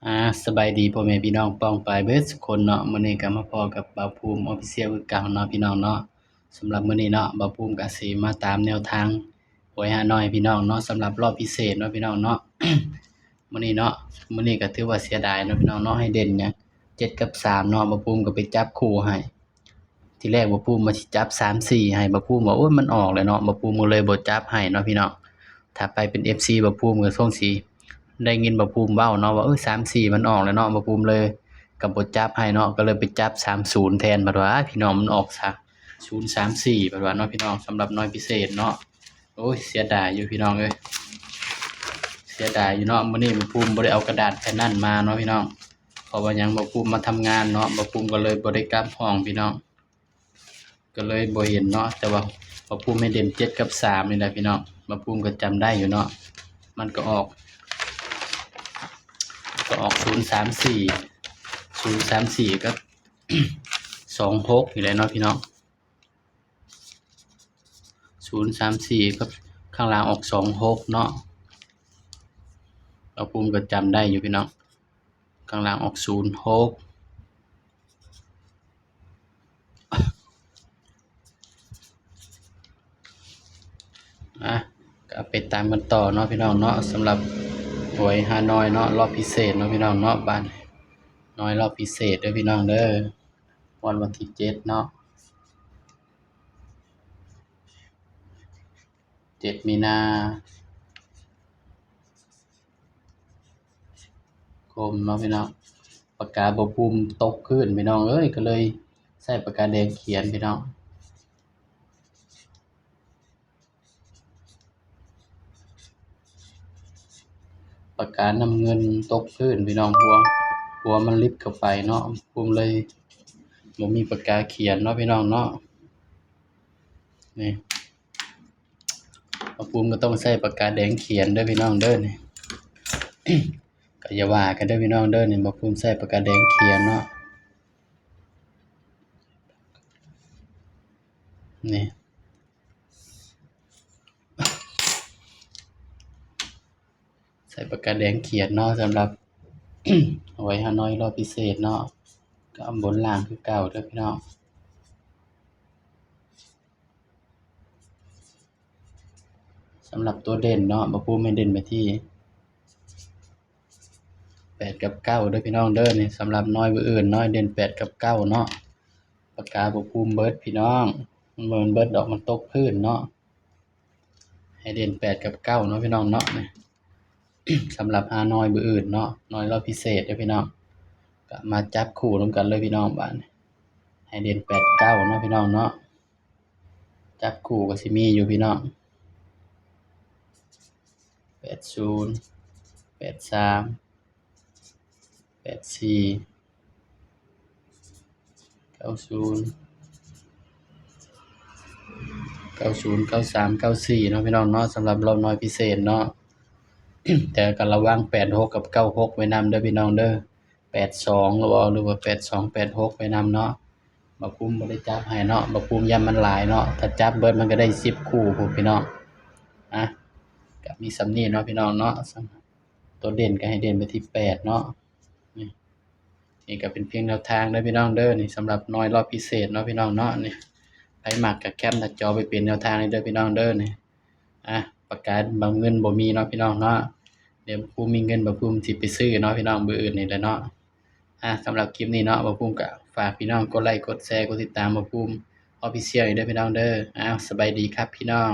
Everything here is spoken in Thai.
อ่าสบายดีพ่อแม่พี่น้องป้องปายเบิดสุกคนเนาะมื้อนี้ก็มาพ้อกับบ่าวภูมิ Official คือเก่าเนาะพี่น้องเนาะสำหรับมื้อนี้เนาะบ่าวภูมิก็สิมาตามแนวทางหวยฮานอยพี่น้องเนาะสำหรับรอบพิเศษเนาะพี่น้องเนาะ มื้อนี้เนาะมื้อนี้ก็ถือว่าเสียดายเนาะพี่น้องเนาะให้เด่นหยัง7กับ3เนาะบ่าวภูมิก็ไปจับคู่ให้ทีแรกบ่าวภูมิว่าสิจับ3 4ให้บ่าวภูมิว่าโอ๊ยมันออกแล้วเนาะบ่าวภูมิก็เลยบ่จับให้เนาะพี่น้องถ้าไปเป็น FC บ่าวภูมิก็คงสิ ได้ยินบ่ภูมิเว้าเนาะว่า3 4มันออกแล้วเนาะบ่ภูมิเลยก็บ่จับให้เนาะก็เลยไปจับ30แทนบัดว่าพี่น้องมันออกซะ034บัดว่าเนาะพี่น้องสำหรับน้อยพิเศษเนาะโอ้ยเสียดายอยู่พี่น้องเอ้ยเสียดายอยู่เนาะมื้อนี้บ่ภูมิบ่ได้เอากระดาษแผ่นนั้นมาเนาะพี่น้องเพราะว่าหยังบ่ภูมิมาทำงานเนาะบ่ภูมิก็เลยบ่ได้กลับห้องพี่น้องก็เลยบ่เห็นเนาะแต่ว่าบ่ภูมิให้เด่น7กับ3นี่แหละพี่น้องบ่ภูมิก็จำได้อยู่เนาะมันก็ออก034ก็26นี่แหละเนาะพี่น้อง034ก็ข้างล่างออก26เนาะเราภูมิก็จำได้อยู่พี่น้องข้างล่างออก06ก็ไปตามกันต่อเนาะพี่น้องเนาะสำหรับหวยฮานอยเนาะรอบพิเศษเนาะพี่น้องเนาะบ้านน้อยรอบพิเศษเด้อพี่น้องเด้อวันที่7เนาะ7 มีนาคมเนาะพี่น้องปากกาบ่ภูมิตกพื้นพี่น้องเอ้ยก็เลยใช้ปากกาแดงเขียนพี่น้องปากกาน้ำเงินตกพื้นพี่น้องหัวมันลิบเข้าไปเนาะภูมิเลยบ่มีปากกาเขียนเนาะพี่น้องเนาะนี่ภูมิก็ต้องใช้ปากกาแดงเขียนเด้อพี่น้องเด้อนี่ ก็อย่าว่ากันเด้อพี่น้องเด้อนี่บ่ภูมิใช้ปากกาแดงเขียนเนาะนี่ใส่ปากกาแดงเขียนเนาะสำหรับ เอาไว้ฮานอยรอบพิเศษเนาะก็บนล่างคือเก่าเด้อพี่น้องสำหรับตัวเด่นเนาะบ่ภูมิให้เด่นไปที่8กับ9เด้อพี่น้องเด้อนี่สำหรับน้อยมื้ออื่นน้อยเด่น8กับ9เนาะปากกาบ่ภูมิเบิดพี่น้องมันบ่แม่นเบิดดอกมันตกพื้นเนาะให้เด่น8กับ9เนาะพี่น้องเนาะนี่ สำหรับฮานอยมื้ออื่นเนาะน้อยรอบพิเศษเด้อพี่น้องก็มาจับคู่ร่วมกันเลยพี่น้องบัดนี้ให้เด่น8 9เนาะพี่น้องเนาะจับคู่ก็สิมีอยู่พี่น้อง80 83 84 90 90 93 94เนาะพี่น้องเนาะสำหรับรอบน้อยพิเศษเนาะ แต่ก็ระวัง86กับ96ไว้นำเด้อพี่น้องเด้อ82หรือว่า82 86ไว้นำเนาะบ่ภูมิบ่ได้จับให้เนาะบ่ภูมิยันมันหลายเนาะถ้าจับเบิดมันก็ได้10คู่พู้นพี่น้องก็มีส่ำนี้เนาะพี่น้องเนาะตัวเด่นก็ให้เด่นไปที่8เนาะนี่ก็เป็นเพียงแนวทางเด้อพี่น้องเด้อนี่สำหรับน้อยรอบพิเศษเนาะพี่น้องเนาะนี่ไผมักก็แคปหน้าจอไปเป็นแนวทางเด้อพี่น้องเด้อนี่ปากกาบางเงินบ่มีเนาะพี่น้องเนาะเดี๋ยวบ่ภูมิมีเงินบ่ภูมิสิไปซื้อเนาะพี่น้องมื้ออื่นนี่แหละเนาะสำหรับคลิปนี้เนาะบ่ภูมิก็ฝากพี่น้องกดไลค์กดแชร์กดติดตามบ่ภูมิ Official เด้อพี่น้องเด้อสบายดีครับพี่น้อง